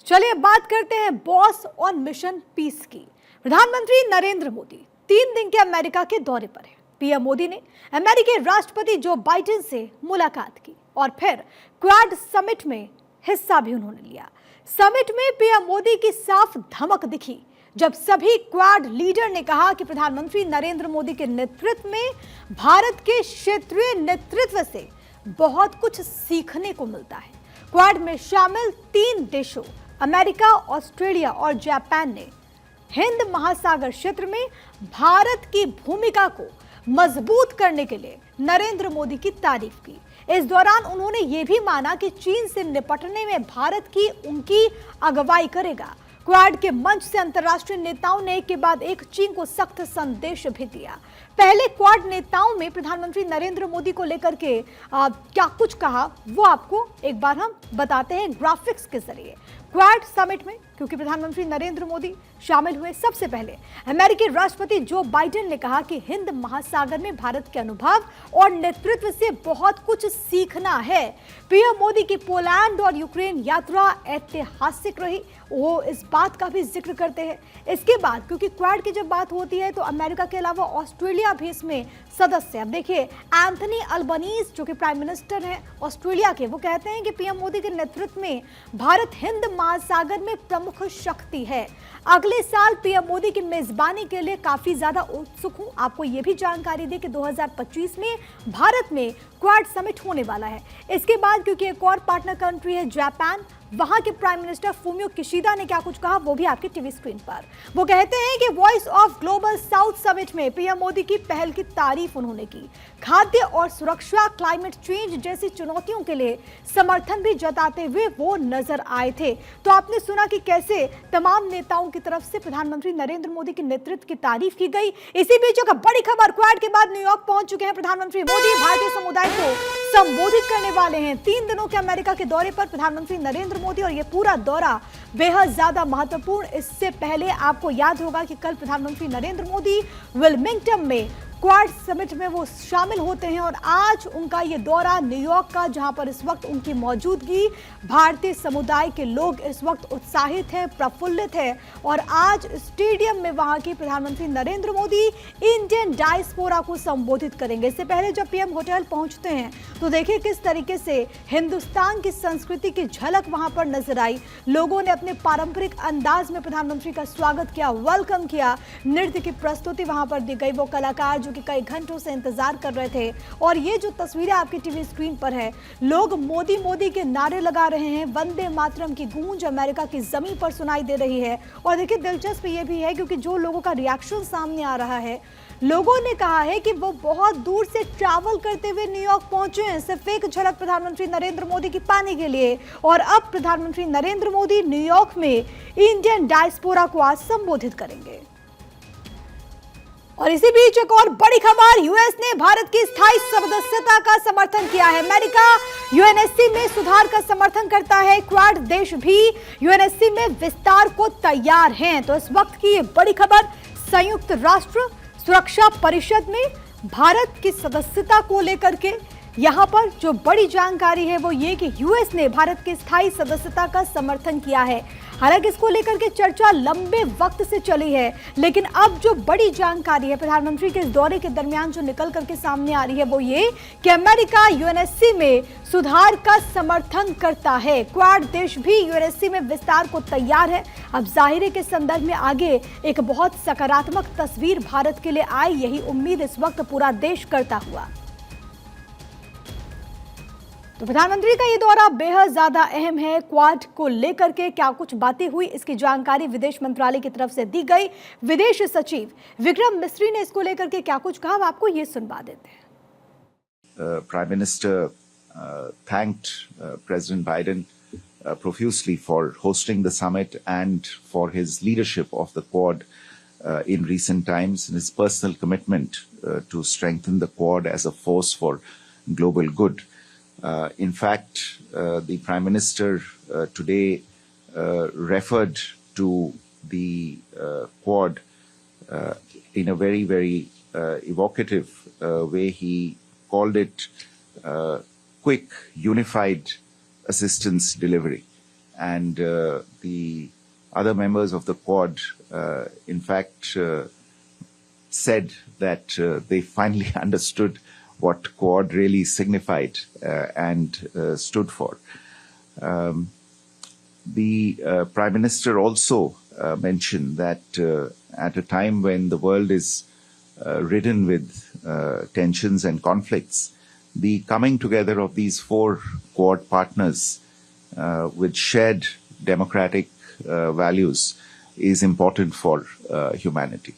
चलिए बात करते हैं बॉस ऑन मिशन पीस की। प्रधानमंत्री नरेंद्र मोदी 3 दिन के अमेरिका के दौरे पर हैं। पीएम मोदी ने अमेरिकी राष्ट्रपति जो बाइडेन से मुलाकात की और फिर क्वाड समिट में हिस्सा भी उन्होंने लिया। समिट में पीएम मोदी की साफ धमक दिखी जब सभी क्वाड लीडर ने कहा कि प्रधानमंत्री नरेंद्र मोदी के नेतृत्व में भारत के क्षेत्रीय नेतृत्व से बहुत कुछ सीखने को मिलता है। क्वाड में शामिल 3 देशों अमेरिका, ऑस्ट्रेलिया और जापान ने हिंद महासागर क्षेत्र में भारत की भूमिका को मजबूत करने के लिए नरेंद्र मोदी की तारीफ की। इस दौरान उन्होंने ये भी माना कि चीन से निपटने में भारत की उनकी अगुवाई करेगा। क्वाड के मंच से अंतर्राष्ट्रीय नेताओं ने एक के बाद एक चीन को सख्त संदेश भी दिया। पहले क्वाड नेताओं में प्रधानमंत्री नरेंद्र मोदी को लेकर के क्या कुछ कहा वो आपको एक बार हम बताते हैं ग्राफिक्स के जरिए। क्वाड समिट में क्योंकि प्रधानमंत्री नरेंद्र मोदी शामिल हुए, सबसे पहले अमेरिकी राष्ट्रपति जो बाइडेन ने कहा कि हिंद महासागर में भारत के अनुभव और नेतृत्व से बहुत कुछ सीखना है। पीएम मोदी की पोलैंड और यूक्रेन यात्रा ऐतिहासिक रही, वो इस बात का भी जिक्र करते हैं। इसके बाद क्योंकि क्वाड की जब बात होती है तो अमेरिका के अलावा ऑस्ट्रेलिया भी इसमें सदस्य। अब देखिए, एंथनी अल्बनीज जो कि प्राइम मिनिस्टर हैं ऑस्ट्रेलिया के, वो कहते हैं कि पीएम मोदी के नेतृत्व में भारत हिंद महासागर में प्रमुख शक्ति है। अगले साल पीएम मोदी की मेजबानी के लिए काफी ज्यादा उत्सुक हूं। आपको यह भी जानकारी दी कि 2025 में भारत में क्वाड समिट होने वाला है। इसके बाद क्योंकि एक और पार्टनर कंट्री है जापान, वहां के प्राइम मिनिस्टर फूमियो किशिदा ने क्या कुछ कहा वो भी आपकी टीवी स्क्रीन पर। वो कहते हैं कि voice of global south summit में पीएम मोदी की पहल की तारीफ उन्होंने की। खाद्य और सुरक्षा, क्लाइमेट चेंज जैसी चुनौतियों के लिए समर्थन भी जताते हुए वो नजर आए थे। तो आपने सुना कि कैसे तमाम नेताओं की तरफ से प्रधानमंत्री नरेंद्र मोदी के नेतृत्व की तारीफ की गई। इसी बीच एक बड़ी खबर, क्वाड के बाद न्यूयॉर्क पहुंच चुके हैं प्रधानमंत्री मोदी। भारतीय समुदाय को संबोधित करने वाले हैं। 3 दिनों के अमेरिका के दौरे पर प्रधानमंत्री नरेंद्र मोदी और ये पूरा दौरा बेहद ज्यादा महत्वपूर्ण। इससे पहले आपको याद होगा कि कल प्रधानमंत्री नरेंद्र मोदी विल्मिंगटन में क्वाड समिट में वो शामिल होते हैं और आज उनका ये दौरा न्यूयॉर्क का, जहां पर इस वक्त उनकी मौजूदगी भारतीय समुदाय के लोग इस वक्त उत्साहित हैं, प्रफुल्लित हैं। और आज स्टेडियम में वहां के प्रधानमंत्री नरेंद्र मोदी इंडियन डायस्पोरा को संबोधित करेंगे। इससे पहले जब पीएम होटल पहुंचते हैं तो देखिए किस तरीके से हिंदुस्तान की संस्कृति की झलक वहां पर नजर आई। लोगों ने अपने पारंपरिक अंदाज में प्रधानमंत्री का स्वागत किया, वेलकम किया। नृत्य की प्रस्तुति वहां पर दी गई। वो कलाकार जो कि कई घंटों से इंतजार कर रहे थे। और ये जो तस्वीरें आपकी टीवी स्क्रीन पर है, लोग मोदी मोदी के नारे लगा रहे हैं। वंदे मातरम की गूंज अमेरिका की जमीन पर सुनाई दे रही है। और देखिए दिलचस्प ये भी है क्योंकि जो लोगों का रिएक्शन सामने आ रहा है, लोगों ने कहा है कि वो बहुत दूर से ट्रैवल करते हुए न्यूयॉर्क पहुंचे हैं सिर्फ एक झलक प्रधानमंत्री नरेंद्र मोदी की पाने के लिए। और अब प्रधानमंत्री नरेंद्र मोदी न्यूयॉर्क में इंडियन डायस्पोरा को आज संबोधित करेंगे। और इसी बीच एक और बड़ी खबर, यूएस ने भारत की स्थायी सदस्यता का समर्थन किया है। अमेरिका यूएनएससी में सुधार का समर्थन करता है। क्वाड देश भी यूएनएससी में विस्तार को तैयार हैं। तो इस वक्त की ये बड़ी खबर, संयुक्त राष्ट्र सुरक्षा परिषद में भारत की सदस्यता को लेकर के यहां पर जो बड़ी जानकारी है वो ये कि यूएस ने भारत की स्थायी सदस्यता का समर्थन किया है। हालांकि इसको लेकर के चर्चा लंबे वक्त से चली है, लेकिन अब जो बड़ी जानकारी है प्रधानमंत्री के इस दौरे के दरमियान जो निकल करके सामने आ रही है वो ये कि अमेरिका यूएनएससी में सुधार का समर्थन करता है। क्वाड देश भी यूएनएससी में विस्तार को तैयार है। अब जाहिर के संदर्भ में आगे एक बहुत सकारात्मक तस्वीर भारत के लिए आई, यही उम्मीद इस वक्त पूरा देश करता हुआ। तो प्रधानमंत्री का ये दौरा बेहद ज्यादा अहम है। क्वाड को लेकर के क्या कुछ बातें हुई, इसकी जानकारी विदेश मंत्रालय की तरफ से दी गई। विदेश सचिव विक्रम मिस्री ने इसको लेकर के क्या कुछ कहा, आपको ये सुनवा देते हैं। Prime minister thanked President Biden profusely for hosting the summit and for his leadership of the Quad in recent times and his personal commitment to strengthen the Quad as a force for global good. In fact, the Prime Minister today referred to the Quad in a very, very evocative way. He called it quick, unified assistance delivery. and the other members of the Quad, in fact, said that they finally understood what Quad really signified and stood for. The Prime Minister also mentioned that at a time when the world is ridden with tensions and conflicts, the coming together of these four Quad partners with shared democratic values is important for humanity.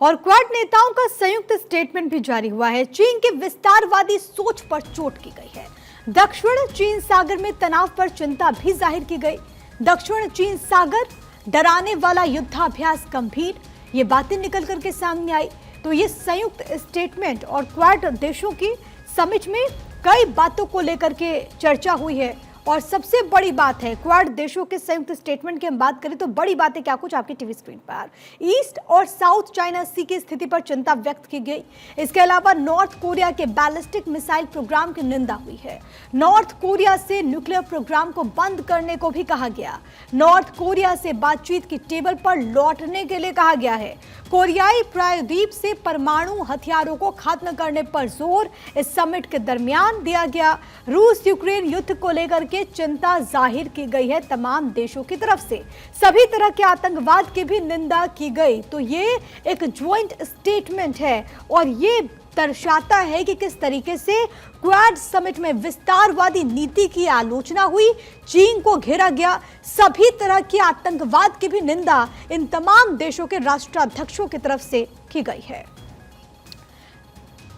और quad नेताओं का संयुक्त statement भी जारी हुआ है। चीन के विस्तारवादी सोच पर चोट की गई है। दक्षिण चीन सागर में तनाव पर चिंता भी जाहिर की गई। दक्षिण चीन सागर डराने वाला युद्धाभ्यास गंभीर, ये बातें निकल करके सामने आई। तो ये संयुक्त स्टेटमेंट और क्वाड देशों की समिट में कई बातों को लेकर के चर्चा हुई है और सबसे बड़ी बात है क्वाड देशों के संयुक्त स्टेटमेंट की हम बात करें तो बड़ी बातें क्या कुछ आपकी टीवी स्क्रीन पर। ईस्ट और साउथ चाइना सी की स्थिति पर चिंता व्यक्त की गई। इसके अलावा नॉर्थ कोरिया के बैलिस्टिक मिसाइल प्रोग्राम की निंदा हुई है। नॉर्थ कोरिया से न्यूक्लियर प्रोग्राम को बंद करने को भी कहा गया। नॉर्थ कोरिया से बातचीत की टेबल पर लौटने के लिए कहा गया है। कोरियाई प्रायद्वीप से परमाणु हथियारों को खत्म करने पर जोर इस समिट के दरमियान दिया गया। रूस यूक्रेन युद्ध को लेकर के चिंता जाहिर की गई है तमाम देशों की तरफ से। सभी तरह के आतंकवाद की भी निंदा की गई। तो ये एक ज्वाइंट स्टेटमेंट है और ये दर्शाता है कि किस तरीके से क्वाड समिट में विस्तारवादी नीति की आलोचना हुई, चीन को घेरा गया, सभी तरह की आतंकवाद की भी निंदा इन तमाम देशों के राष्ट्राध्यक्षों की तरफ से की गई है।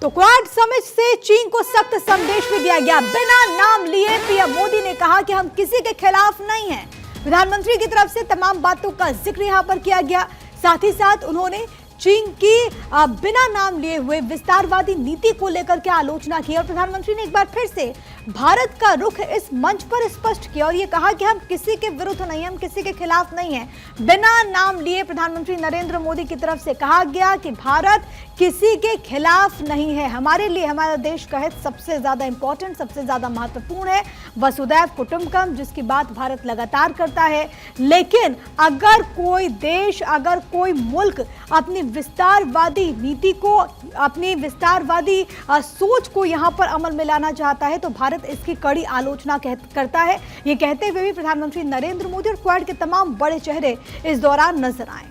तो क्वाड समिट से चीन को सख्त संदेश भी दिया गया। बिना नाम लिए पीएम मोदी ने कहा कि हम किसी के खिलाफ नहीं हैं। प्रधानमंत्री की तरफ से तमाम बातों का जिक्र यहां पर किया गया। साथ ही साथ उन्होंने चीन की बिना नाम लिए हुए विस्तारवादी नीति को लेकर के आलोचना की और प्रधानमंत्री ने एक बार फिर से भारत का रुख इस मंच पर स्पष्ट किया और ये कहा कि हम किसी के विरुद्ध नहीं, हम किसी के खिलाफ नहीं हैं। बिना नाम लिए प्रधानमंत्री नरेंद्र मोदी की तरफ से कहा गया कि भारत किसी के खिलाफ नहीं है। हमारे लिए हमारा देश का हित सबसे ज्यादा इंपॉर्टेंट, सबसे ज्यादा महत्वपूर्ण है। वसुधैव कुटुंबकम जिसकी बात भारत लगातार करता है। लेकिन अगर कोई देश, अगर कोई मुल्क अपनी विस्तारवादी नीति को, अपनी विस्तारवादी सोच को यहां पर अमल में लाना चाहता है तो भारत इसकी कड़ी आलोचना करता है। ये कहते हुए भी प्रधानमंत्री नरेंद्र मोदी और क्वाड के तमाम बड़े चेहरे इस दौरान नजर आए।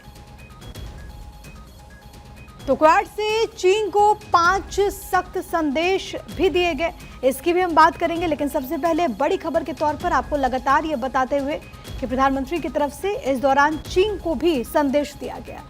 तो क्वाड से चीन को 5 सख्त संदेश भी दिए गए, इसकी भी हम बात करेंगे। लेकिन सबसे पहले बड़ी खबर के तौर पर आपको लगातार ये बताते हुए कि प्रधानमंत्री की तरफ से इस दौरान चीन को भी संदेश दिया गया।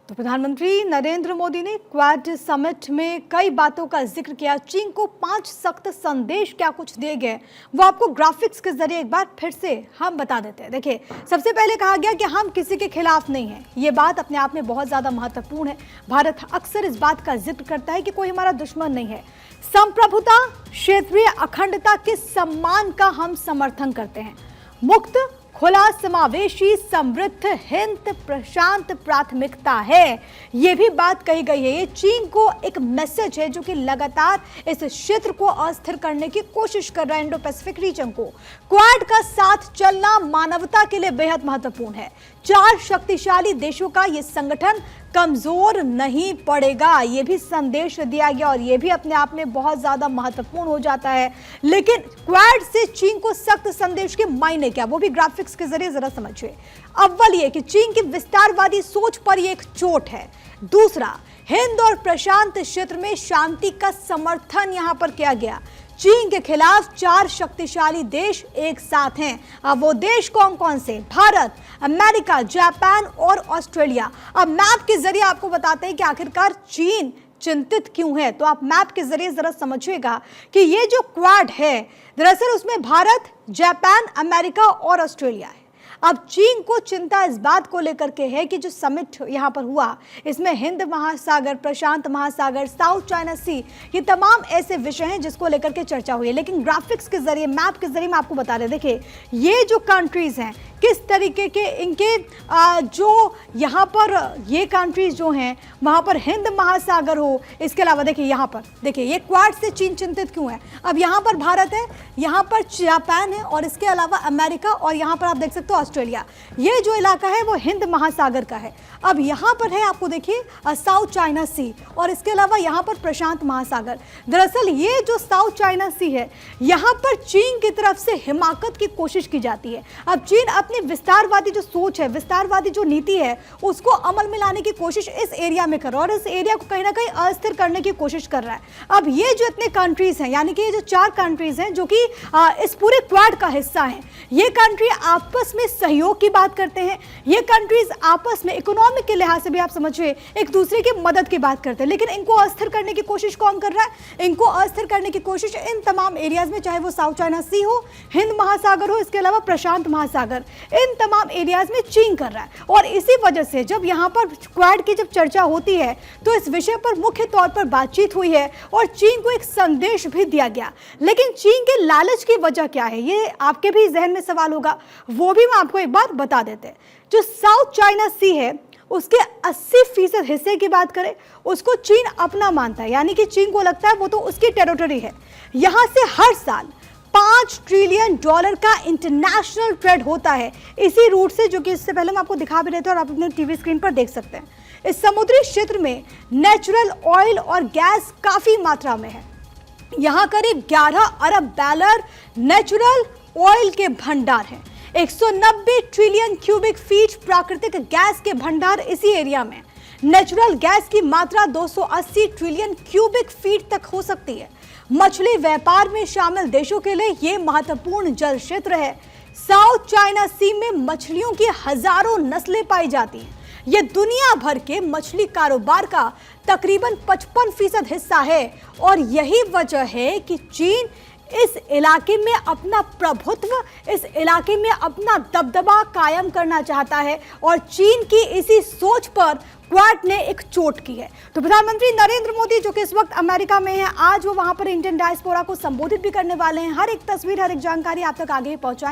तो प्रधानमंत्री नरेंद्र मोदी ने क्वाड समिट में कई बातों का जिक्र किया। चीन को 5 सख्त संदेश क्या कुछ दिए गए वो आपको ग्राफिक्स के जरिए एक बार फिर से हम बता देते हैं। देखिए, सबसे पहले कहा गया कि हम किसी के खिलाफ नहीं हैं। ये बात अपने आप में बहुत ज्यादा महत्वपूर्ण है। भारत अक्सर इस बात का जिक्र करता है कि कोई हमारा दुश्मन नहीं है। संप्रभुता, क्षेत्रीय अखंडता के सम्मान का हम समर्थन करते हैं। मुक्त, खुला, समावेशी, समृद्ध हिंद प्रशांत प्राथमिकता है, ये भी बात कही गई है। ये चीन को एक मैसेज है जो कि लगातार इस क्षेत्र को अस्थिर करने की कोशिश कर रहा है, इंडो पैसिफिक रीजन को। क्वाड का साथ चलना मानवता के लिए बेहद महत्वपूर्ण है। 4 शक्तिशाली देशों का ये संगठन कमजोर नहीं पड़ेगा, ये भी संदेश दिया गया और ये भी अपने आप में बहुत ज्यादा महत्वपूर्ण हो जाता है। लेकिन क्वाड से चीन को सख्त संदेश के मायने क्या, वो भी ग्राफिक्स के जरिए जरा समझिए। अव्वल ये कि चीन की विस्तारवादी सोच पर ये एक चोट है। दूसरा, हिंद और प्रशांत क्षेत्र में शांति का समर्थन यहां पर किया गया। चीन के खिलाफ 4 शक्तिशाली देश एक साथ हैं। अब वो देश कौन कौन से? भारत, अमेरिका, जापान और ऑस्ट्रेलिया। अब मैप के जरिए आपको बताते हैं कि आखिरकार चीन चिंतित क्यों है। तो आप मैप के जरिए जरा समझिएगा कि ये जो क्वाड है दरअसल उसमें भारत, जापान, अमेरिका और ऑस्ट्रेलिया है। अब चीन को चिंता इस बात को लेकर के है कि जो समिट यहां पर हुआ इसमें हिंद महासागर, प्रशांत महासागर, साउथ चाइना सी, ये तमाम ऐसे विषय हैं जिसको लेकर के चर्चा हुई है। लेकिन ग्राफिक्स के जरिए, मैप के जरिए मैं आपको बता रहे, देखिए ये जो कंट्रीज हैं किस तरीके के इनके जो यहाँ पर ये कंट्रीज जो हैं वहाँ पर हिंद महासागर हो, इसके अलावा देखिए यहाँ पर देखिए ये क्वाड से चीन चिंतित क्यों है। अब यहाँ पर भारत है, यहाँ पर जापान है और इसके अलावा अमेरिका और यहाँ पर आप देख सकते हो ऑस्ट्रेलिया। ये जो इलाका है वो हिंद महासागर का है। अब यहाँ पर है आपको देखिए साउथ चाइना सी और इसके अलावा यहाँ पर प्रशांत महासागर। दरअसल ये जो साउथ चाइना सी है यहाँ पर चीन की तरफ से हिमाकत की कोशिश की जाती है। अब चीन अपनी विस्तारवादी जो सोच है, विस्तारवादी जो नीति है उसको अमल में लाने की कोशिश इस एरिया में कर रहा है और इस एरिया को कहीं ना कहीं अस्थिर करने की कोशिश कर रहा है। अब ये जो इतने कंट्रीज हैं, यानी कि ये जो 4 कंट्रीज हैं जो कि इस पूरे क्वाड का हिस्सा हैं, ये कंट्री आपस में सहयोग की बात करते हैं। ये कंट्रीज आपस में इकोनॉमिक के लिहाज से भी आप समझिए एक दूसरे की मदद की बात करते हैं। लेकिन इनको अस्थिर करने की कोशिश कौन कर रहा है? इनको अस्थिर करने की कोशिश इन तमाम एरियाज में, चाहे वो साउथ चाइना सी हो, हिंद महासागर हो, इसके अलावा प्रशांत महासागर, इन तमाम एरियाज में चीन कर रहा है। और इसी वजह से जब यहाँ पर क्वाड की जब चर्चा होती है तो इस विषय पर मुख्य तौर पर बातचीत हुई है और चीन को एक संदेश भी दिया गया। लेकिन चीन के लालच की वजह क्या है, ये आपके भी जहन में सवाल होगा, वो भी मैं आपको एक बार बता देते हैं। जो साउथ चाइना सी है उसके 80% हिस्से की बात करें उसको चीन अपना मानता है, यानी कि चीन को लगता है वो तो उसकी टेरिटरी है। यहां से हर साल $5 ट्रिलियन का इंटरनेशनल ट्रेड होता है इसी रूट से, जो कि इससे पहले हम आपको दिखा भी रहे थे और आप अपने टीवी स्क्रीन पर देख सकते हैं। इस समुद्री क्षेत्र में नेचुरल ऑयल और गैस काफी मात्रा में है। यहां करीब 11 अरब बैरल नेचुरल ऑयल के भंडार हैं। 190 ट्रिलियन क्यूबिक फीट प्राकृतिक गैस के भंडार इसी एरिया में। नेचुरल गैस की मात्रा 280 ट्रिलियन क्यूबिक फीट तक हो सकती है। मछली व्यापार में शामिल देशों के लिए यह महत्वपूर्ण जल क्षेत्र है। साउथ चाइना सी में मछलियों की हजारों नस्लें पाई जाती हैं। यह दुनिया भर के मछली कारोबार का तकरीबन 55% हिस्सा है और यही वजह है कि चीन इस इलाके में अपना प्रभुत्व, इस इलाके में अपना दबदबा कायम करना चाहता है और चीन की इसी सोच पर क्वाड ने एक चोट की है। तो प्रधानमंत्री नरेंद्र मोदी जो कि इस वक्त अमेरिका में हैं, आज वो वहां पर इंडियन डायस्पोरा को संबोधित भी करने वाले हैं। हर एक तस्वीर, हर एक जानकारी आप तक आगे पहुंचाएंगे।